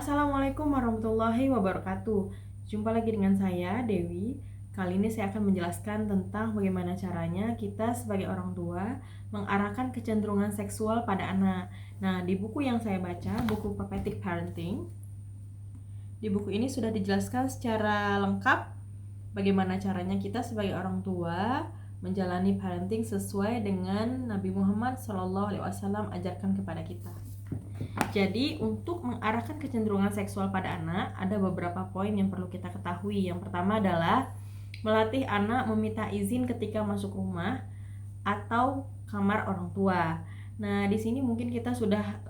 Assalamualaikum warahmatullahi wabarakatuh. Jumpa lagi dengan saya, Dewi. Kali ini saya akan menjelaskan tentang bagaimana caranya kita sebagai orang tua mengarahkan kecenderungan seksual pada anak. Nah, di buku yang saya baca, buku Prophetic Parenting, di buku ini sudah dijelaskan secara lengkap bagaimana caranya kita sebagai orang tua menjalani parenting sesuai dengan Nabi Muhammad SAW ajarkan kepada kita. Jadi untuk mengarahkan kecenderungan seksual pada anak ada beberapa poin yang perlu kita ketahui. Yang pertama adalah melatih anak meminta izin ketika masuk rumah atau kamar orang tua. Nah, di sini mungkin kita sudah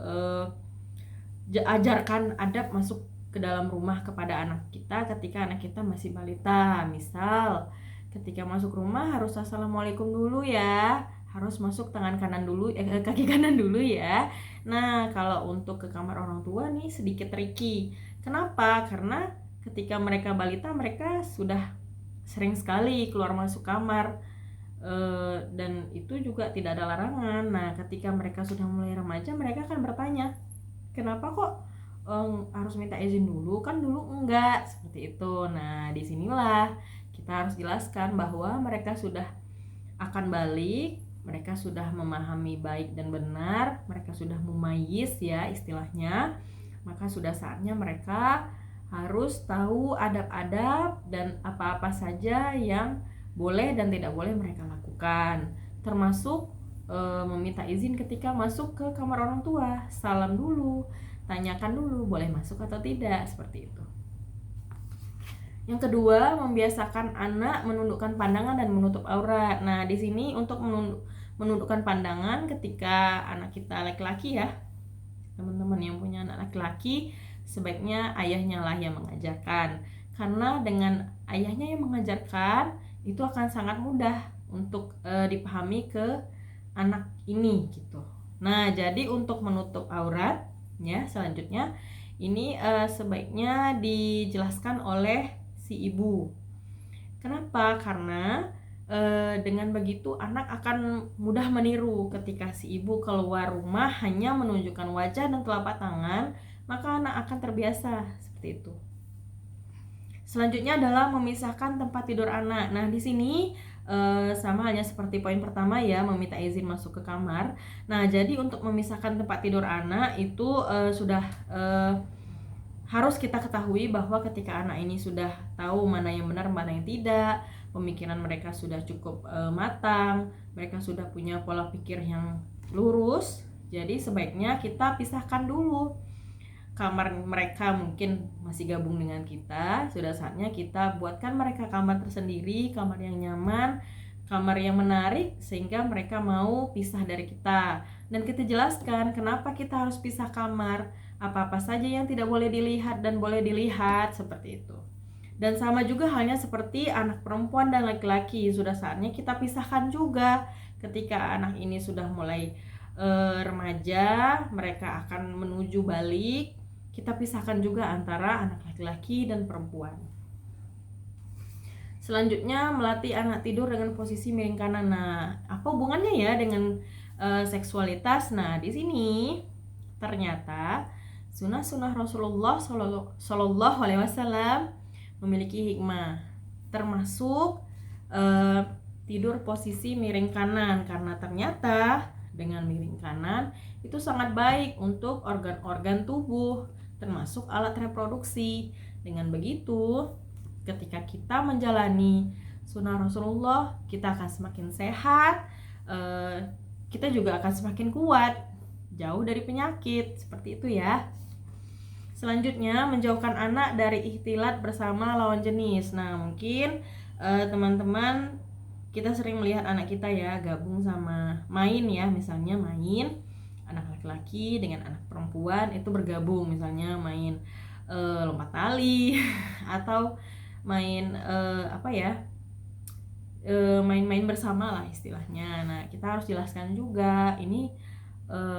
ajarkan adab masuk ke dalam rumah kepada anak kita ketika anak kita masih balita. Misal, ketika masuk rumah harus assalamualaikum dulu ya, harus masuk tangan kanan dulu, kaki kanan dulu ya. Nah, kalau untuk ke kamar orang tua nih sedikit tricky. Kenapa? Karena ketika mereka balita mereka sudah sering sekali keluar masuk kamar, dan itu juga tidak ada larangan. Nah, ketika mereka sudah mulai remaja mereka akan bertanya, kenapa kok harus minta izin dulu, kan dulu enggak, seperti itu. Nah, disinilah kita harus jelaskan bahwa mereka sudah akan balik, mereka sudah memahami baik dan benar, mereka sudah mumayyiz ya istilahnya, maka sudah saatnya mereka harus tahu adab-adab dan apa-apa saja yang boleh dan tidak boleh mereka lakukan, termasuk meminta izin ketika masuk ke kamar orang tua. Salam dulu, tanyakan dulu boleh masuk atau tidak, seperti itu. Yang kedua, membiasakan anak menundukkan pandangan dan menutup aurat. Nah, di sini untuk menundukkan pandangan ketika anak kita laki-laki ya, teman-teman yang punya anak laki-laki, sebaiknya ayahnya lah yang mengajarkan. Karena dengan ayahnya yang mengajarkan, itu akan sangat mudah untuk dipahami ke anak ini gitu. Nah, jadi untuk menutup aurat ya, selanjutnya ini sebaiknya dijelaskan oleh si ibu. Kenapa? Karena dengan begitu anak akan mudah meniru. Ketika si ibu keluar rumah hanya menunjukkan wajah dan telapak tangan, maka anak akan terbiasa seperti itu. Selanjutnya adalah memisahkan tempat tidur anak. Nah, di sini sama halnya seperti poin pertama ya, meminta izin masuk ke kamar. Nah, jadi untuk memisahkan tempat tidur anak itu sudah harus kita ketahui bahwa ketika anak ini sudah tahu mana yang benar, mana yang tidak, pemikiran mereka sudah cukup matang, mereka sudah punya pola pikir yang lurus, jadi sebaiknya kita pisahkan dulu. Kamar mereka mungkin masih gabung dengan kita, sudah saatnya kita buatkan mereka kamar tersendiri, kamar yang nyaman, kamar yang menarik, sehingga mereka mau pisah dari kita. Dan kita jelaskan kenapa kita harus pisah kamar, apa-apa saja yang tidak boleh dilihat dan boleh dilihat, seperti itu. Dan sama juga halnya seperti anak perempuan dan laki-laki, sudah saatnya kita pisahkan juga. Ketika anak ini sudah mulai remaja, mereka akan menuju balik, kita pisahkan juga antara anak laki-laki dan perempuan. Selanjutnya, melatih anak tidur dengan posisi miring kanan. Nah, apa hubungannya ya dengan seksualitas? Nah, di sini ternyata sunnah-sunnah Rasulullah Shallallahu Alaihi Wasallam memiliki hikmah, termasuk tidur posisi miring kanan, karena ternyata dengan miring kanan itu sangat baik untuk organ-organ tubuh, termasuk alat reproduksi. Dengan begitu, ketika kita menjalani sunnah Rasulullah, kita akan semakin sehat, kita juga akan semakin kuat, jauh dari penyakit, seperti itu ya. Selanjutnya, menjauhkan anak dari ikhtilat bersama lawan jenis. Nah, mungkin teman-teman, kita sering melihat anak kita ya gabung sama main ya, misalnya main anak laki-laki dengan anak perempuan itu bergabung, misalnya main lompat tali atau main main-main bersama lah istilahnya. Nah, kita harus jelaskan juga ini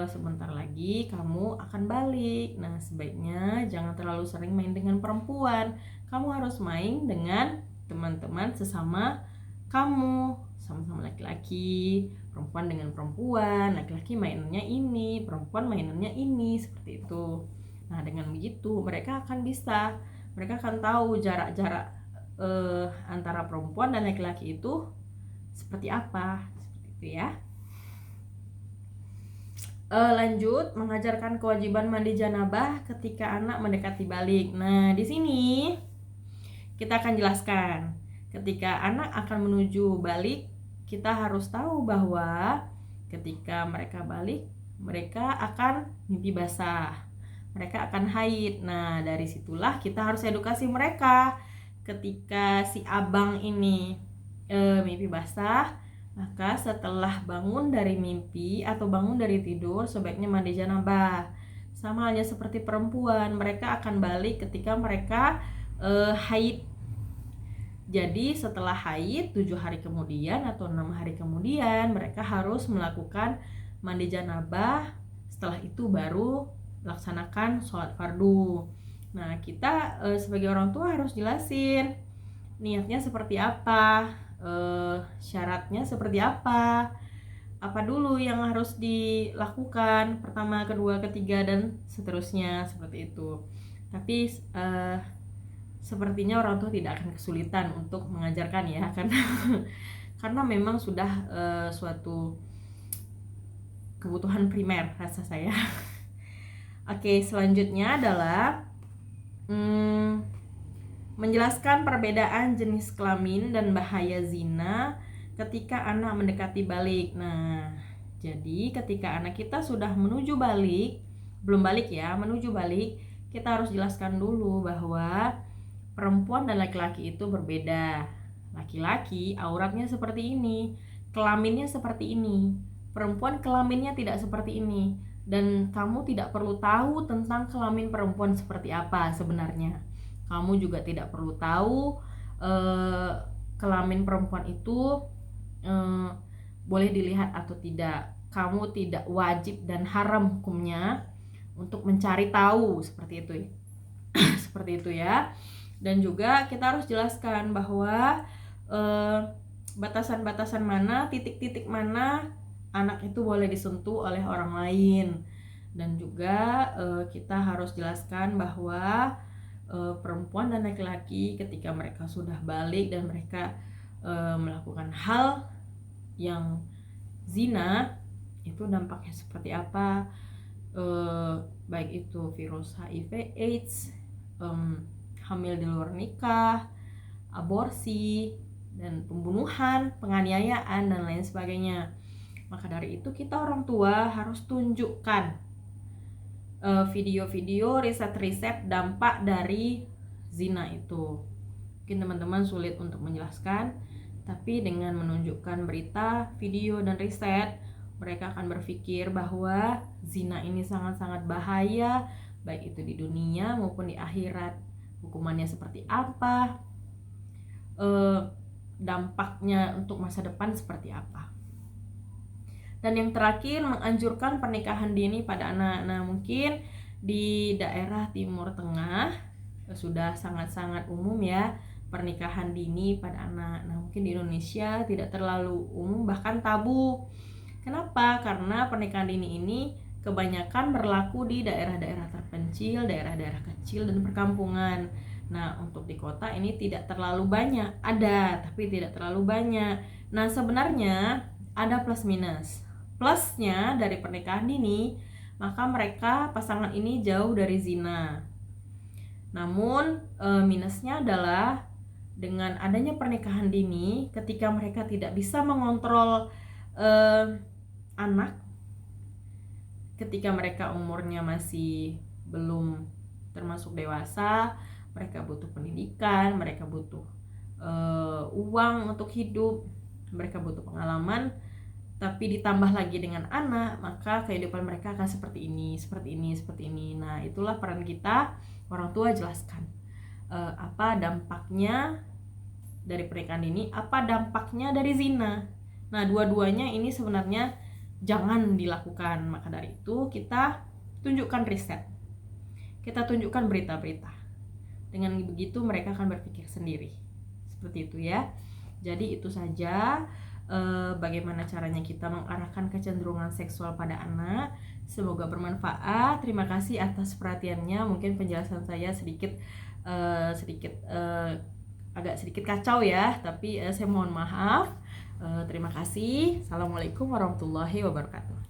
sebentar lagi kamu akan balik. Nah, sebaiknya jangan terlalu sering main dengan perempuan. Kamu harus main dengan teman-teman sesama kamu, sama-sama laki-laki, perempuan dengan perempuan, laki-laki mainannya ini, perempuan mainannya ini, seperti itu. Nah, dengan begitu mereka akan tahu jarak-jarak antara perempuan dan laki-laki itu seperti apa, seperti itu ya. Lanjut, mengajarkan kewajiban mandi janabah ketika anak mendekati balik. Nah, di sini kita akan jelaskan. Ketika anak akan menuju balik, kita harus tahu bahwa ketika mereka balik, mereka akan mimpi basah. Mereka akan haid. Nah, dari situlah kita harus edukasi mereka. Ketika si abang ini mimpi basah, maka setelah bangun dari mimpi atau bangun dari tidur, sebaiknya mandi janabah. Sama halnya seperti perempuan, mereka akan balik ketika mereka haid. Jadi setelah haid 7 hari kemudian atau 6 hari kemudian, mereka harus melakukan mandi janabah. Setelah itu baru laksanakan sholat fardu. Nah, kita sebagai orang tua harus jelasin niatnya seperti apa, syaratnya seperti apa dulu yang harus dilakukan, pertama, kedua, ketiga, dan seterusnya, seperti itu. Tapi sepertinya orang tua tidak akan kesulitan untuk mengajarkan ya, karena memang sudah suatu kebutuhan primer rasa saya. Oke, selanjutnya adalah menjelaskan perbedaan jenis kelamin dan bahaya zina ketika anak mendekati balik. Nah, jadi ketika anak kita sudah menuju balik, belum balik ya, menuju balik, kita harus jelaskan dulu bahwa perempuan dan laki-laki itu berbeda. Laki-laki auratnya seperti ini, kelaminnya seperti ini. Perempuan kelaminnya tidak seperti ini. Dan kamu tidak perlu tahu tentang kelamin perempuan seperti apa sebenarnya. Kamu juga tidak perlu tahu kelamin perempuan itu boleh dilihat atau tidak. Kamu tidak wajib dan haram hukumnya untuk mencari tahu, seperti itu. Seperti itu ya. Dan juga kita harus jelaskan bahwa batasan-batasan mana, titik-titik mana anak itu boleh disentuh oleh orang lain. Dan juga kita harus jelaskan bahwa perempuan dan laki-laki ketika mereka sudah balik dan mereka melakukan hal yang zina, itu dampaknya seperti apa, baik itu virus HIV, AIDS, hamil di luar nikah, aborsi, dan pembunuhan, penganiayaan, dan lain sebagainya. Maka dari itu kita orang tua harus tunjukkan video-video, riset-riset dampak dari zina itu. Mungkin teman-teman sulit untuk menjelaskan, tapi dengan menunjukkan berita, video, dan riset, mereka akan berpikir bahwa zina ini sangat-sangat bahaya, baik itu di dunia maupun di akhirat. Hukumannya seperti apa, dampaknya untuk masa depan seperti apa. Dan yang terakhir, menganjurkan pernikahan dini pada anak. Nah, mungkin di daerah Timur Tengah sudah sangat-sangat umum ya pernikahan dini pada anak. Nah, mungkin di Indonesia tidak terlalu umum, bahkan tabu. Kenapa? Karena pernikahan dini ini kebanyakan berlaku di daerah-daerah terpencil, daerah-daerah kecil, dan perkampungan. Nah, untuk di kota ini tidak terlalu banyak. Ada, tapi tidak terlalu banyak. Nah, sebenarnya ada plus minus. Plusnya dari pernikahan dini, maka mereka pasangan ini jauh dari zina. Namun minusnya adalah dengan adanya pernikahan dini, ketika mereka tidak bisa mengontrol anak, ketika mereka umurnya masih belum termasuk dewasa, mereka butuh pendidikan, mereka butuh uang untuk hidup, mereka butuh pengalaman. Tapi ditambah lagi dengan anak, maka kehidupan mereka akan seperti ini. Nah, itulah peran kita orang tua, jelaskan apa dampaknya dari pernikahan dini, apa dampaknya dari zina. Nah, dua-duanya ini sebenarnya jangan dilakukan. Maka dari itu kita tunjukkan riset, kita tunjukkan berita-berita. Dengan begitu mereka akan berpikir sendiri. Seperti itu ya. Jadi itu saja bagaimana caranya kita mengarahkan kecenderungan seksual pada anak Semoga bermanfaat. Terima kasih atas perhatiannya. Mungkin penjelasan saya sedikit agak sedikit kacau ya, tapi saya mohon maaf. Terima kasih. Assalamualaikum warahmatullahi wabarakatuh.